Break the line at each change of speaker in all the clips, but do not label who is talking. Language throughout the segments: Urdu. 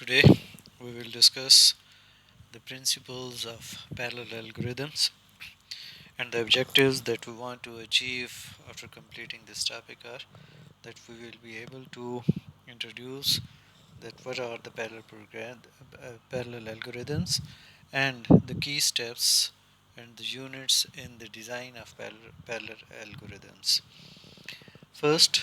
Today we will discuss the principles of parallel algorithms and the objectives that we want to achieve after completing this topic are that we will be able to introduce that what are the parallel algorithms and the key steps and the units in the design of parallel algorithms. First,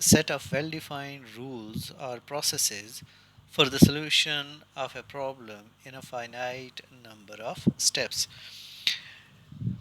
set of well-defined rules or processes for the solution of a problem in a finite number of steps.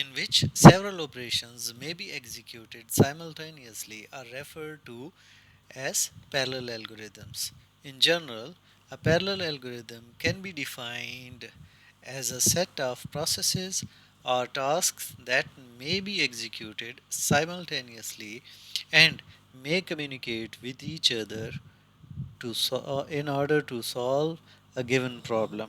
in which several operations may be executed simultaneously are referred to as parallel algorithms. In general, a parallel algorithm can be defined as a set of processes or tasks that may be executed simultaneously and may communicate with each other in order to solve a given problem.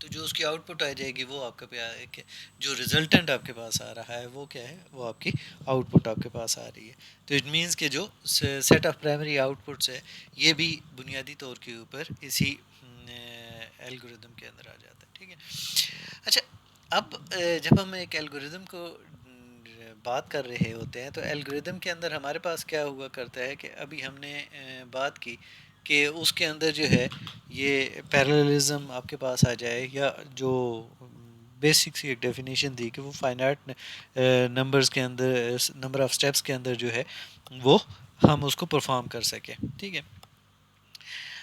تو جو اس کی آؤٹ پٹ آ جائے گی وہ آپ کا جو ریزلٹنٹ آپ کے پاس آ رہا ہے وہ کیا ہے، وہ آپ کی آؤٹ پٹ آپ کے پاس آ رہی ہے. تو اٹ مینس کہ جو سیٹ آف پرائمری آؤٹ پٹس ہے یہ بھی بنیادی طور کے اوپر اسی الگوریدم کے اندر آ جاتا ہے. ٹھیک ہے. اچھا، اب جب ہم ایک الگوریدم کو بات کر رہے ہوتے ہیں تو الگوریدم کے اندر ہمارے پاس کیا ہوا کرتا ہے کہ ابھی ہم نے بات کی کہ اس کے اندر جو ہے یہ پیراللزم آپ کے پاس آ جائے، یا جو بیسک سی ایک ڈیفینیشن دی کہ وہ فائنائٹ نمبرز کے اندر، نمبر آف سٹیپس کے اندر جو ہے وہ ہم اس کو پرفارم کر سکیں. ٹھیک ہے.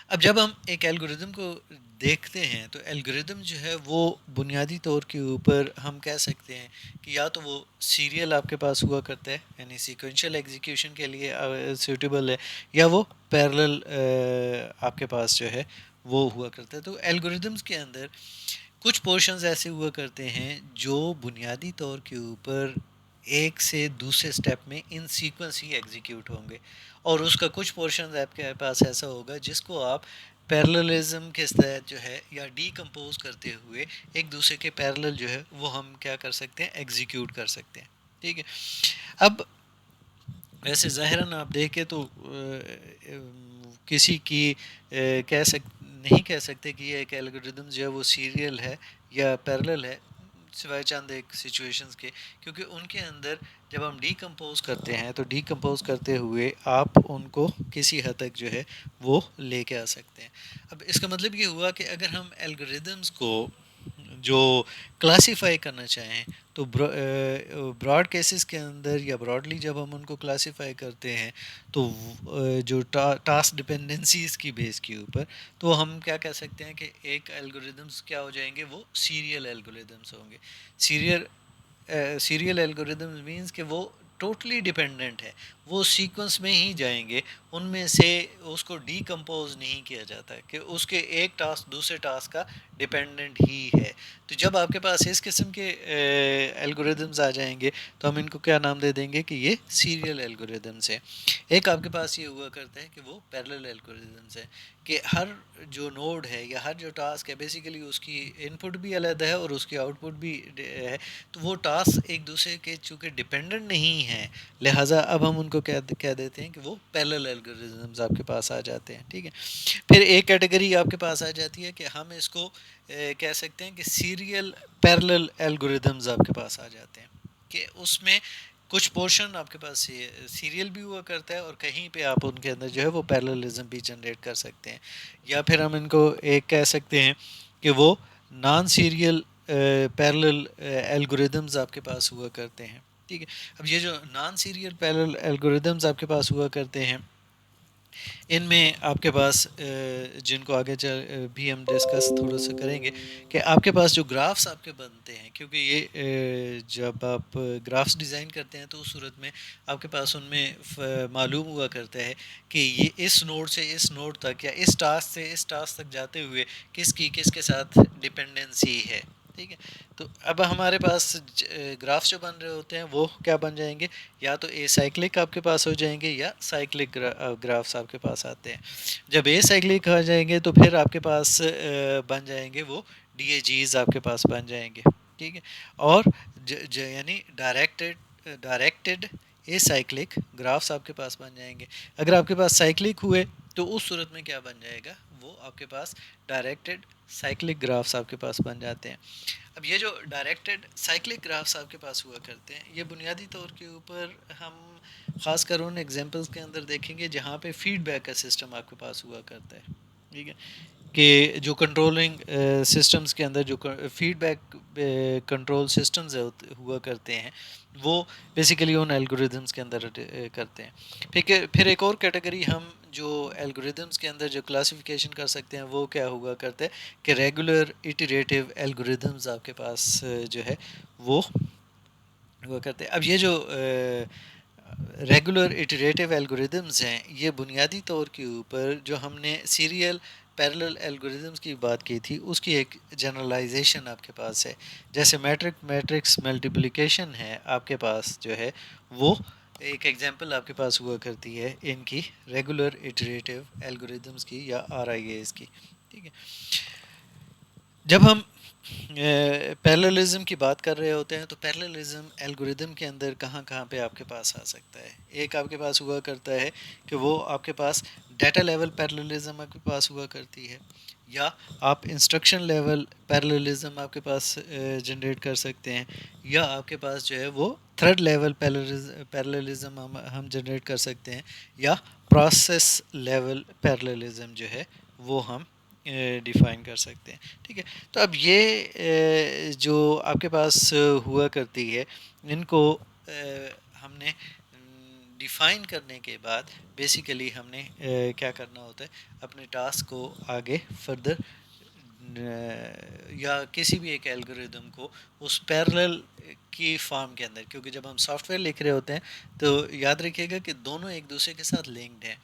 اب جب ہم ایک الگوریدم کو دیکھتے ہیں تو الگوریدم جو ہے وہ بنیادی طور کے اوپر ہم کہہ سکتے ہیں کہ یا تو وہ سیریل آپ کے پاس ہوا کرتا ہے، یعنی سیکوینشل ایگزیکیوشن کے لیے سیوٹیبل ہے، یا وہ پیرلل آپ کے پاس جو ہے وہ ہوا کرتا ہے. تو الگوریدمس کے اندر کچھ پورشنز ایسے ہوا کرتے ہیں جو بنیادی طور کے اوپر ایک سے دوسرے سٹیپ میں ان سیکوینس ہی ایگزیکیوٹ ہوں گے، اور اس کا کچھ پورشنز آپ کے پاس ایسا ہوگا جس کو آپ پیرللزم کے تحت جو ہے یا ڈی کمپوز کرتے ہوئے ایک دوسرے کے پیرلل جو ہے وہ ہم کیا کر سکتے ہیں، ایگزیکیوٹ کر سکتے ہیں. ٹھیک ہے. اب ویسے ظاہراً آپ دیکھیں تو کسی کی نہیں کہہ سکتے کہ یہ ایک الگوریدم جو ہے وہ سیریل ہے یا پیرلل ہے، سوائے چند ایک سچویشنز کے، کیونکہ ان کے اندر جب ہم ڈی کمپوز کرتے ہیں تو ڈی کمپوز کرتے ہوئے آپ ان کو کسی حد تک جو ہے وہ لے کے آ سکتے ہیں. اب اس کا مطلب یہ ہوا کہ اگر ہم الگوریدمز کو جو کلاسیفائی کرنا چاہیں تو براڈ کیسز کے اندر یا براڈلی جب ہم ان کو کلاسیفائی کرتے ہیں تو جو ٹاسک ڈپینڈنسیز کی بیس کے اوپر، تو ہم کیا کہہ سکتے ہیں کہ ایک الگوریدمس کیا ہو جائیں گے، وہ سیریل الگوریدمس ہوں گے. سیریل الگوریدمز مینس کہ وہ ٹوٹلی ڈیپینڈنٹ ہے، وہ سیکوینس میں ہی جائیں گے، ان میں سے اس کو ڈی کمپوز نہیں کیا جاتا کہ اس کے ایک ٹاسک دوسرے ٹاسک کا ڈیپینڈنٹ ہی ہے. تو جب آپ کے پاس اس قسم کے الگوریدمز آ جائیں گے تو ہم ان کو کیا نام دے دیں گے کہ یہ سیریل الگوریدمز ہیں. ایک آپ کے پاس یہ ہوا کرتا ہے کہ وہ پیرلل الگوریدمز ہیں، کہ ہر جو نوڈ ہے یا ہر جو ٹاسک ہے بیسیکلی اس کی ان پٹ بھی علیحدہ ہے اور اس کی آؤٹ پٹ بھی ہے، تو وہ ٹاسک ایک دوسرے کے چونکہ ڈیپینڈنٹ نہیں ہیں لہٰذا اب ہم ان کو کہہ دیتے ہیں کہ وہ پیرلل الگوریدمز آپ کے پاس آ جاتے ہیں. ٹھیک ہے. پھر ایک کیٹیگری آپ کے پاس آ جاتی ہے کہ ہم اس کو کہہ سکتے ہیں کہ سیریل پیرلل الگوریدمز آپ کے پاس آ جاتے ہیں، کہ اس میں کچھ پورشن آپ کے پاس سیریل بھی ہوا کرتا ہے اور کہیں پہ آپ ان کے اندر جو ہے وہ پیرللزم بھی جنریٹ کر سکتے ہیں. یا پھر ہم ان کو ایک کہہ سکتے ہیں کہ وہ نان سیریل پیرلل الگوریدمز آپ کے پاس ہوا کرتے ہیں. ٹھیک ہے. اب یہ جو نان سیریل پیرلل الگوریدمز آپ کے پاس ہوا کرتے ہیں، ان میں آپ کے پاس جن کو آگے بھی ہم ڈسکس تھوڑا سا کریں گے کہ آپ کے پاس جو گرافس آپ کے بنتے ہیں، کیونکہ یہ جب آپ گرافس ڈیزائن کرتے ہیں تو اس صورت میں آپ کے پاس ان میں معلوم ہوا کرتا ہے کہ یہ اس نوڈ سے اس نوڈ تک یا اس ٹاسک سے اس ٹاسک تک جاتے ہوئے کس کے ساتھ ڈپینڈنسی ہے. ٹھیک ہے. تو اب ہمارے پاس گرافس جو بن رہے ہوتے ہیں وہ کیا بن جائیں گے، یا تو اے سائیکلک آپ کے پاس ہو جائیں گے یا سائیکلک گرافس آپ کے پاس آتے ہیں. جب اے سائیکلک آ جائیں گے تو پھر آپ کے پاس بن جائیں گے وہ ڈی اے جیز آپ کے پاس بن جائیں گے. ٹھیک ہے. اور یعنی ڈائریکٹڈ اے سائیکلک گرافس آپ کے پاس بن جائیں گے. اگر آپ کے پاس سائیکلک ہوئے تو اس صورت میں کیا بن جائے گا، وہ آپ کے پاس ڈائریکٹڈ سائیکلک گرافس آپ کے پاس بن جاتے ہیں. اب یہ جو ڈائریکٹڈ سائیکلک گرافس آپ کے پاس ہوا کرتے ہیں، یہ بنیادی طور کے اوپر ہم خاص کر ان ایگزامپلس کے اندر دیکھیں گے جہاں پہ فیڈ بیک کا سسٹم آپ کے پاس ہوا کرتا ہے. ٹھیک ہے. کہ جو کنٹرولنگ سسٹمز کے اندر جو فیڈ بیک کنٹرول سسٹمز ہوا کرتے ہیں وہ بیسیکلی ان الگوریدمس کے اندر کرتے ہیں. پھر ایک اور کیٹیگری ہم جو الگوریدمس کے اندر جو کلاسیفیکیشن کر سکتے ہیں وہ کیا ہوا کرتا ہے کہ ریگولر ایٹریٹیو الگوریدمز آپ کے پاس جو ہے وہ ہوا کرتے ہیں. اب یہ جو ریگولر ایٹریٹیو الگوریدمز ہیں یہ بنیادی طور کے اوپر جو ہم نے سیریل پیرلل الگوریدمز کی بات کی تھی اس کی ایک جنرلائزیشن آپ کے پاس ہے. جیسے میٹرکس ملٹیپلیکیشن ہے آپ کے پاس جو ہے وہ ایک ایگزامپل آپ کے پاس ہوا کرتی ہے ان کی ریگولر ایٹریٹیو الگوریدمز کی یا آر آئی ایز کی. ٹھیک ہے. جب ہم پیرللزم کی بات کر رہے ہوتے ہیں تو پیرللزم الگوریدم کے اندر کہاں کہاں پہ آپ کے پاس آ سکتا ہے. ایک آپ کے پاس ہوا کرتا ہے کہ وہ آپ کے پاس ڈیٹا لیول پیرللزم آپ کے پاس ہوا کرتی ہے, یا آپ انسٹرکشن لیول پیرللزم آپ کے پاس جنریٹ کر سکتے ہیں, یا آپ کے پاس جو ہے وہ تھرڈ لیول پیرللزم ہم جنریٹ کر سکتے ہیں, یا پروسیس لیول پیرللزم جو ہے وہ ہم ڈیفائن کر سکتے ہیں. ٹھیک ہے, تو اب یہ جو آپ کے پاس ہوا کرتی ہے, ان کو ہم نے ڈیفائن کرنے کے بعد بیسیکلی ہم نے کیا کرنا ہوتا ہے, اپنے ٹاسک کو آگے فردر یا کسی بھی ایک الگوریدم کو اس پیرلل کی فارم کے اندر, کیونکہ جب ہم سافٹ ویئر لکھ رہے ہوتے ہیں تو یاد رکھیے گا کہ دونوں ایک دوسرے کے ساتھ لنکڈ ہیں.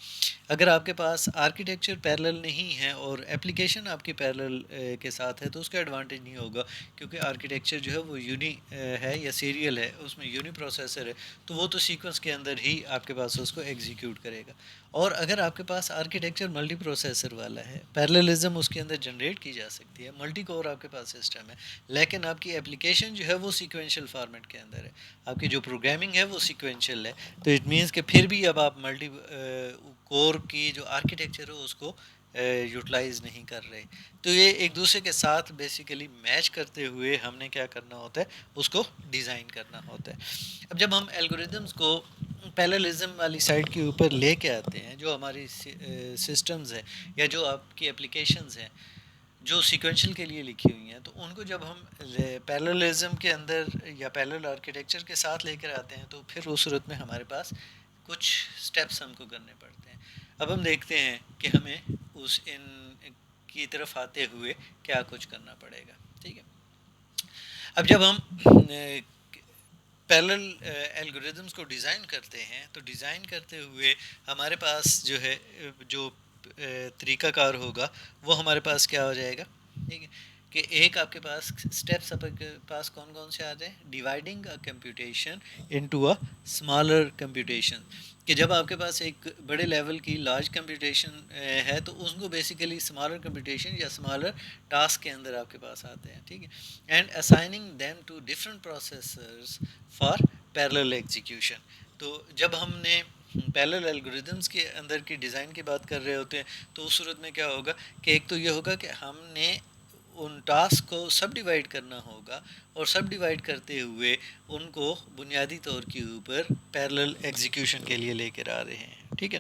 اگر آپ کے پاس آرکیٹیکچر پیرلل نہیں ہے اور اپلیکیشن آپ کی پیرلل کے ساتھ ہے تو اس کا ایڈوانٹیج نہیں ہوگا, کیونکہ آرکیٹیکچر جو ہے وہ یونی ہے یا سیریل ہے, اس میں یونی پروسیسر ہے, تو وہ تو سیکوینس کے اندر ہی آپ کے پاس اس کو ایگزیکیوٹ کرے گا. اور اگر آپ کے پاس آرکیٹیکچر ملٹی پروسیسر والا ہے, پیرللزم اس کے اندر جنریٹ کی جا سکتی ہے, ملٹی کور آپ کے پاس سسٹم ہے, لیکن آپ کی اپلیکیشن جو ہے وہ سیکوینشل فارمیٹ کے اندر ہے, آپ کی جو پروگرامنگ ہے وہ سیکوینشل ہے, تو اٹ مینس کہ پھر بھی اب آپ ملٹی کور کی جو آرکیٹیکچر ہے اس کو یوٹیلائز نہیں کر رہے. تو یہ ایک دوسرے کے ساتھ بیسیکلی میچ کرتے ہوئے ہم نے کیا کرنا ہوتا ہے, اس کو ڈیزائن کرنا ہوتا ہے. اب جب ہم الگوریدمس کو پیرللزم والی سائڈ کے اوپر لے کے آتے ہیں, جو ہماری سسٹمز ہیں یا جو آپ کی اپلیکیشنز ہیں جو سیکوینشل کے لیے لکھی ہوئی ہیں, تو ان کو جب ہم پیرللزم کے اندر یا پیرلل آرکیٹیکچر کے ساتھ لے کر آتے ہیں تو پھر اس صورت میں ہمارے پاس کچھ سٹیپس ہم کو کرنے پڑتے ہیں. اب ہم دیکھتے ہیں کہ ہمیں اس ان کی طرف آتے ہوئے کیا کچھ کرنا پڑے گا. ٹھیک ہے, اب جب ہم پیرلل الگوریدمس کو ڈیزائن کرتے ہیں تو ڈیزائن کرتے ہوئے ہمارے پاس جو ہے جو طریقہ کار ہوگا وہ ہمارے پاس کیا ہو جائے گا. ٹھیک ہے, کہ ایک آپ کے پاس اسٹیپس آپ کے پاس کون کون سے آ جائیں, dividing a computation into a smaller computation, کہ جب آپ کے پاس ایک بڑے لیول کی لارج کمپیوٹیشن ہے تو اس کو بیسیکلی اسمالر کمپیوٹیشن یا اسمالر ٹاسک کے اندر آپ کے پاس آتے ہیں. ٹھیک ہے, and assigning them to different processors for parallel execution. تو جب ہم نے پیرلل الگوریدمس کے اندر کی ڈیزائن کی بات کر رہے ہوتے ہیں تو اس صورت میں کیا ہوگا کہ ایک تو یہ ہوگا کہ ہم نے ان ٹاسک کو سب ڈیوائڈ کرنا ہوگا, اور سب ڈیوائڈ کرتے ہوئے ان کو بنیادی طور کے اوپر پیرلل ایگزیکیوشن کے لیے لے کر آ رہے ہیں. ٹھیک ہے,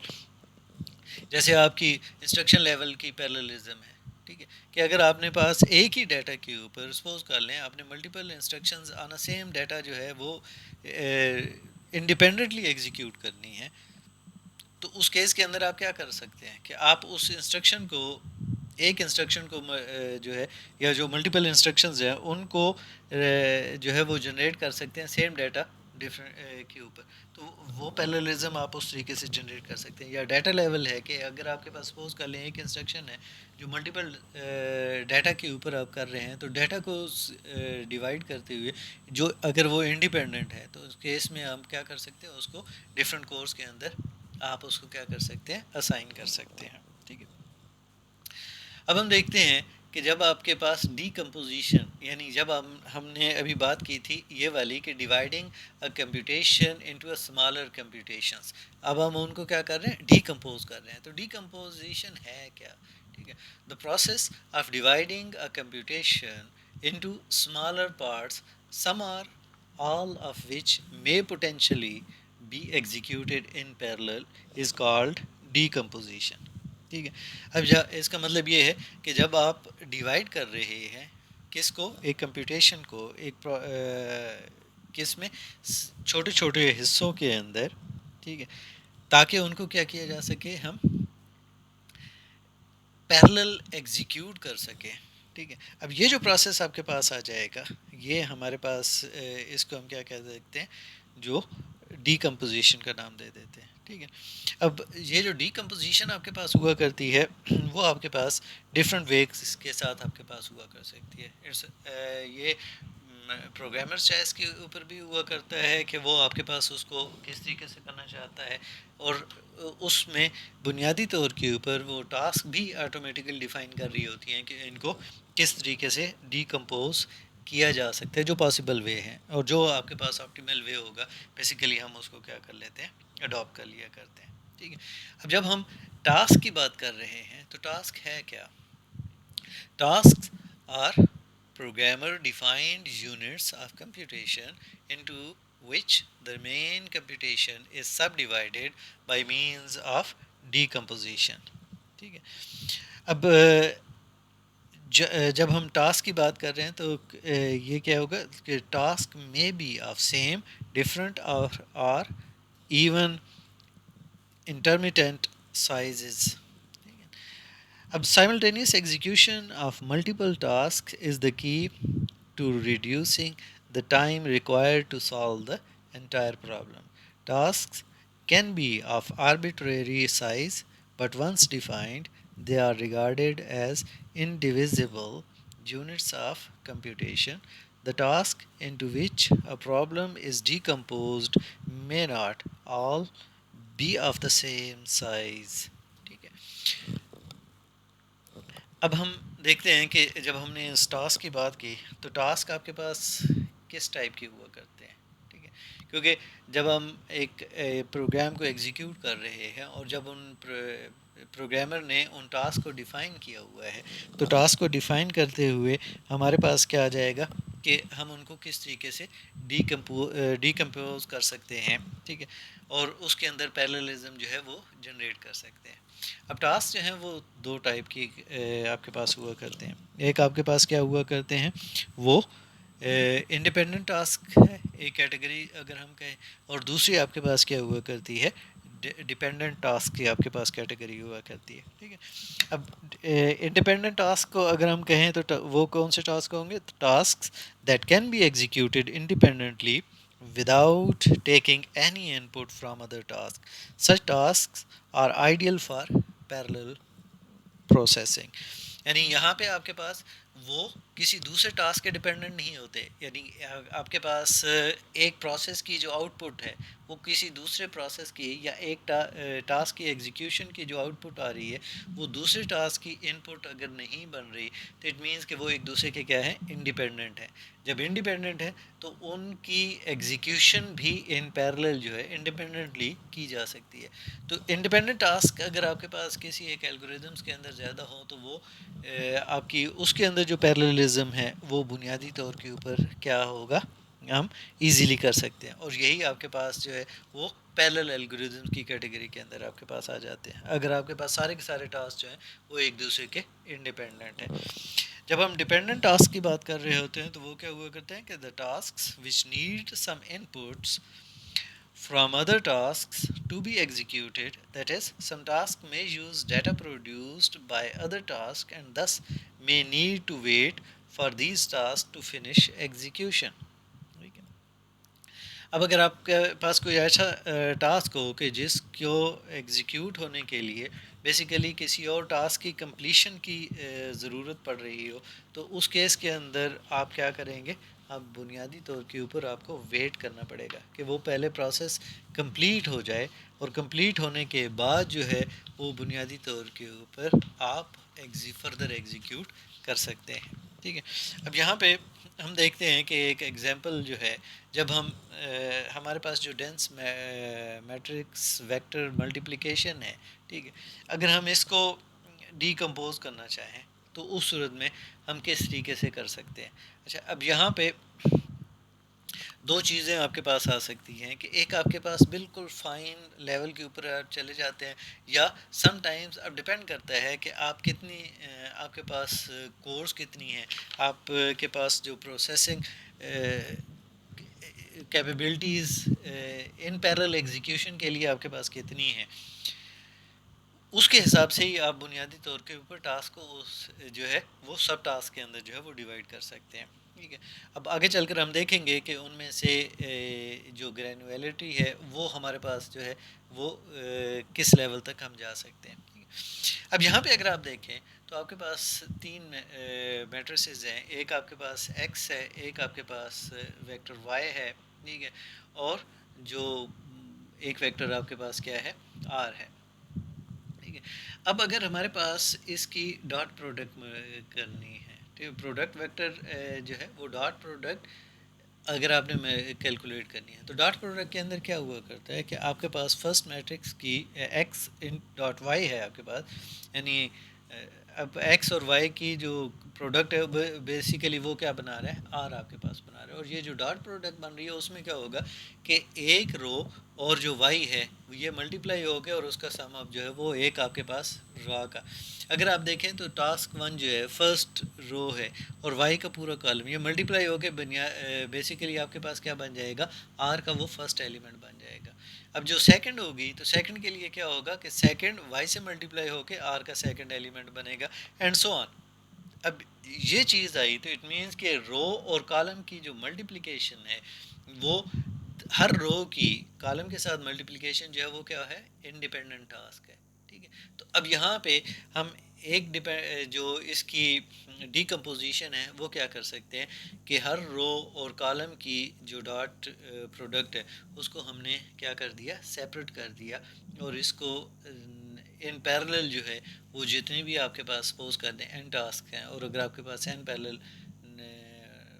جیسے آپ کی انسٹرکشن لیول کی پیرللزم ہے. ٹھیک ہے, کہ اگر آپ نے پاس ایک ہی ڈیٹا کے اوپر سپوز کر لیں آپ نے multiple instructions on a same data جو ہے وہ انڈیپینڈنٹلی ایگزیکیوٹ کرنی ہے, تو اس کیس کے اندر آپ کیا کر سکتے ہیں کہ آپ اس انسٹرکشن کو ایک انسٹرکشن کو جو ہے یا جو ملٹیپل انسٹرکشنز ہیں ان کو جو ہے وہ جنریٹ کر سکتے ہیں سیم ڈیٹا ڈفرنٹ کے اوپر. تو وہ پیرللزم آپ اس طریقے سے جنریٹ کر سکتے ہیں. یا ڈیٹا لیول ہے کہ اگر آپ کے پاس سپوز کر لیں ایک انسٹرکشن ہے جو ملٹیپل ڈیٹا کے اوپر آپ کر رہے ہیں, تو ڈیٹا کو ڈیوائڈ کرتے ہوئے جو اگر وہ انڈیپینڈنٹ ہے تو اس کیس میں ہم کیا کر سکتے ہیں, اس کو ڈفرینٹ کورس کے اندر آپ اس کو کیا کر سکتے ہیں, اسائن کر سکتے ہیں. ٹھیک ہے, اب ہم دیکھتے ہیں کہ جب آپ کے پاس ڈی کمپوزیشن, یعنی جب ہم نے ابھی بات کی تھی یہ والی کہ dividing a computation into a smaller computations, اب ہم ان کو کیا کر رہے ہیں, ڈی کمپوز کر رہے ہیں. تو ڈی کمپوزیشن ہے کیا. ٹھیک ہے, the process of dividing a computation into smaller parts, some or all of which may potentially be executed in parallel is called decomposition. ٹھیک ہے, اب اس کا مطلب یہ ہے کہ جب آپ ڈیوائڈ کر رہے ہیں کس کو, ایک کمپیوٹیشن کو ایک کس میں چھوٹے چھوٹے حصوں کے اندر, ٹھیک ہے, تاکہ ان کو کیا کیا جا سکے, ہم پیرلل ایگزیکیوٹ کر سکیں. ٹھیک ہے, اب یہ جو پروسیس آپ کے پاس آ جائے گا یہ ہمارے پاس اس کو ہم کیا کہہ سکتے ہیں, جو ڈی کمپوزیشن کا نام دے دیتے ہیں. ٹھیک ہے, اب یہ جو ڈی کمپوزیشن آپ کے پاس ہوا کرتی ہے وہ آپ کے پاس ڈفرینٹ ویز کے ساتھ آپ کے پاس ہوا کر سکتی ہے. یہ پروگرامرز چوائس کے اوپر بھی ہوا کرتا ہے کہ وہ آپ کے پاس اس کو کس طریقے سے کرنا چاہتا ہے, اور اس میں بنیادی طور کے اوپر وہ ٹاسک بھی آٹومیٹیکلی ڈیفائن کر رہی ہوتی ہیں کہ ان کو کس طریقے سے ڈیکمپوز کیا جا سکتا ہے، جو پاسبل وے ہیں اور جو آپ کے پاس آپٹیمل وے ہوگا، بیسیکلی ہم اس کو کیا کر لیتے ہیں، اڈاپٹ کر لیا کرتے ہیں. ٹھیک ہے. اب جب ہم ٹاسک کی بات کر رہے ہیں تو ٹاسک ہے کیا؟ Task are programmer defined units of computation into which the main computation is subdivided by means of decomposition. ٹھیک ہے. اب جب ہم ٹاسک کی بات کر رہے ہیں تو یہ کیا ہوگا کہ ٹاسک میں بی آف سیم ڈفرنٹ اور ایون انٹرمیٹنٹ سائزز. اب simultaneous execution of multiple tasks is the key to reducing the time required to solve the entire problem. Tasks can be of arbitrary size, but once defined, they are regarded as indivisible units of computation. The task into which a problem is decomposed may not all be of the same size. ٹھیک ہے. اب ہم دیکھتے ہیں کہ جب ہم نے اس ٹاسک کی بات کی تو ٹاسک آپ کے پاس کس ٹائپ کی ہوا کرتے ہیں. ٹھیک ہے. کیونکہ جب ہم ایک پروگرام کو ایگزیکیوٹ کر رہے ہیں اور جب ان پروگرامر نے ان ٹاسک کو ڈیفائن کیا ہوا ہے تو ٹاسک کو ڈیفائن کرتے ہوئے ہمارے پاس کیا آ جائے گا کہ ہم ان کو کس طریقے سے ڈیکمپوز کر سکتے ہیں. ٹھیک ہے. اور اس کے اندر پیراللزم جو ہے وہ جنریٹ کر سکتے ہیں. اب ٹاسک جو ہیں وہ دو ٹائپ کی آپ کے پاس ہوا کرتے ہیں. ایک آپ کے پاس کیا ہوا کرتے ہیں، وہ انڈیپینڈنٹ ٹاسک ہے ایک کیٹیگری اگر ہم کہیں، اور دوسری آپ کے پاس کیا ہوا کرتی ہے، ڈیپینڈنٹ ٹاسک کی آپ کے پاس کیٹیگری ہوا کرتی ہے. ٹھیک ہے. اب انڈیپینڈنٹ ٹاسک کو اگر ہم کہیں تو وہ کون سے ٹاسک ہوں گے؟ Task that can be executed independently without taking any input from other tasks. Such tasks are ideal for parallel processing. یعنی یہاں پہ آپ کے پاس وہ کسی دوسرے ٹاسک کے ڈپینڈنٹ نہیں ہوتے. یعنی آپ کے پاس ایک پروسیس کی جو آؤٹ پٹ ہے وہ کسی دوسرے پروسیس کی یا ایک ٹاسک کی ایگزیکیوشن کی جو آؤٹ پٹ آ رہی ہے وہ دوسرے ٹاسک کی ان پٹ اگر نہیں بن رہی تو اٹ مینس کہ وہ ایک دوسرے کے کیا ہے، انڈیپینڈنٹ ہے. جب انڈیپینڈنٹ ہے تو ان کی ایگزیکیوشن بھی ان پیرلل جو ہے انڈیپینڈنٹلی کی جا سکتی ہے. تو انڈیپینڈنٹ ٹاسک اگر آپ کے پاس کسی ایک الگوریدمس کے اندر زیادہ ہوں تو وہ آپ کی اس کے اندر جو پیراللزم ہے وہ بنیادی طور کے اوپر کیا ہوگا، ہم ایزیلی کر سکتے ہیں. اور یہی آپ کے پاس جو ہے وہ پیرلل الگوریدم کی کیٹیگری کے اندر آپ کے پاس آ جاتے ہیں اگر آپ کے پاس سارے کے سارے ٹاسک جو ہیں وہ ایک دوسرے کے انڈیپینڈنٹ ہیں. جب ہم ڈیپینڈنٹ ٹاسک کی بات کر رہے ہوتے ہیں تو وہ کیا ہوا کرتے ہیں کہ the tasks which need some inputs from other tasks to be executed, that is, some tasks may use data produced by other tasks and thus may need to wait for these tasks to finish execution. اب اگر آپ کے پاس کوئی ایسا ٹاسک ہو کہ جس کو ایگزیکیوٹ ہونے کے لیے بیسیکلی کسی اور ٹاسک کی کمپلیشن کی ضرورت پڑ رہی ہو تو اس کیس کے اندر آپ کیا کریں گے، اب بنیادی طور کے اوپر آپ کو ویٹ کرنا پڑے گا کہ وہ پہلے پروسیس کمپلیٹ ہو جائے اور کمپلیٹ ہونے کے بعد جو ہے وہ بنیادی طور کے اوپر آپ فردر ایگزیکیوٹ کر سکتے ہیں. ٹھیک ہے. اب یہاں پہ ہم دیکھتے ہیں کہ ایک ایگزامپل جو ہے، جب ہم ہمارے پاس جو ڈینس میٹرکس ویکٹر ملٹیپلیکیشن ہے، ٹھیک ہے، اگر ہم اس کو ڈیکمپوز کرنا چاہیں تو اس صورت میں ہم کس طریقے سے کر سکتے ہیں. اچھا، اب یہاں پہ دو چیزیں آپ کے پاس آ سکتی ہیں کہ ایک آپ کے پاس بالکل فائن لیول کے اوپر آپ چلے جاتے ہیں، یا سم ٹائمز اب ڈپینڈ کرتا ہے کہ آپ کتنی آپ کے پاس کورس کتنی ہیں، آپ کے پاس جو processing capabilities in parallel execution کے لیے آپ کے پاس کتنی ہیں، اس کے حساب سے ہی آپ بنیادی طور کے اوپر ٹاسک کو جو ہے وہ سب ٹاسک کے اندر جو ہے وہ ڈیوائڈ کر سکتے ہیں. ٹھیک ہے. اب آگے چل کر ہم دیکھیں گے کہ ان میں سے جو گرینولیٹی ہے وہ ہمارے پاس جو ہے وہ کس لیول تک ہم جا سکتے ہیں. اب یہاں پہ اگر آپ دیکھیں تو آپ کے پاس تین میٹریسز ہیں، ایک آپ کے پاس ایکس ہے، ایک آپ کے پاس ویکٹر وائی ہے، ٹھیک ہے، اور جو ایک ویکٹر آپ کے پاس کیا ہے، آر ہے. ٹھیک ہے. اب اگر ہمارے پاس اس کی ڈاٹ پروڈکٹ کرنی ہے، کہ پروڈکٹ ویکٹر جو ہے وہ ڈاٹ پروڈکٹ اگر آپ نے کیلکولیٹ کرنی ہے تو ڈاٹ پروڈکٹ کے اندر کیا ہوا کرتا ہے کہ آپ کے پاس فرسٹ میٹرکس کی ایکس ان ڈاٹ وائی ہے آپ کے پاس، یعنی اب ایکس اور وائی کی جو پروڈکٹ ہے بیسیکلی وہ کیا بنا رہا ہے، آر آپ کے پاس بنا رہا ہے، اور یہ جو ڈاٹ پروڈکٹ بن رہی ہے اس میں کیا ہوگا کہ ایک رو اور جو وائی ہے یہ ملٹیپلائی ہو گیا اور اس کا سم اپ جو ہے وہ ایک آپ کے پاس را کا، اگر آپ دیکھیں تو ٹاسک ون جو ہے فرسٹ رو ہے اور وائی کا پورا کالم یہ ملٹیپلائی ہو کے بیسیکلی آپ کے پاس کیا بن جائے گا، آر کا وہ فرسٹ ایلیمنٹ بن جائے گا۔ اب جو سیکنڈ ہوگی تو سیکنڈ کے لیے کیا ہوگا کہ سیکنڈ وائی سے ملٹیپلائی ہو کے آر کا سیکنڈ ایلیمنٹ بنے گا اینڈ سو آن۔ اب یہ چیز آئی تو اٹ مینس کہ رو اور کالم کی جو ملٹیپلیکیشن ہے وہ ہر رو کی کالم کے ساتھ ملٹیپلیکیشن جو ہے وہ کیا ہے، انڈیپینڈنٹ ٹاسک ہے، ٹھیک ہے۔ تو اب یہاں پہ ہم ایک جو اس کی ڈیکمپوزیشن ہے وہ کیا کر سکتے ہیں کہ ہر رو اور کالم کی جو ڈاٹ پروڈکٹ ہے اس کو ہم نے کیا کر دیا، سیپریٹ کر دیا، اور اس کو ان پیرلل جو ہے وہ جتنے بھی آپ کے پاس سپوز کر دیں n ٹاسک ہیں، اور اگر آپ کے پاس n پیرلل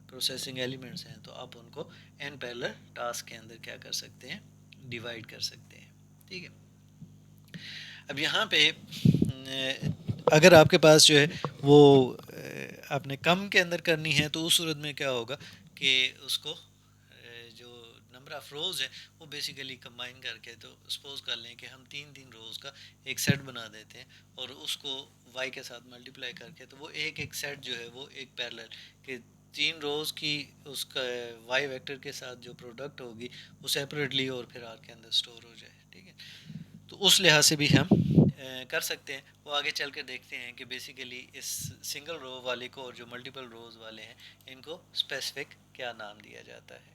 پروسیسنگ ایلیمنٹس ہیں تو آپ ان کو n پیرلل ٹاسک کے اندر کیا کر سکتے ہیں، ڈیوائڈ کر سکتے ہیں، ٹھیک ہے۔ اب یہاں پہ اگر آپ کے پاس جو ہے وہ آپ نے کم کے اندر کرنی ہے تو اس صورت میں کیا ہوگا کہ اس کو جو نمبر آف روز ہے وہ بیسیکلی کمبائن کر کے، تو سپوز کر لیں کہ ہم تین روز کا ایک سیٹ بنا دیتے ہیں اور اس کو وائی کے ساتھ ملٹیپلائی کر کے، تو وہ ایک سیٹ جو ہے وہ ایک پیرلل کہ تین روز کی اس کا وائی ویکٹر کے ساتھ جو پروڈکٹ ہوگی وہ سیپریٹلی اور پھر آر کے اندر اسٹور ہو جائے، ٹھیک ہے۔ تو اس لحاظ سے بھی ہم کر سکتے ہیں، وہ آگے چل کے دیکھتے ہیں کہ بیسیکلی اس سنگل رو والے کو اور جو ملٹیپل روز والے ہیں ان کو اسپیسیفک کیا نام دیا جاتا ہے۔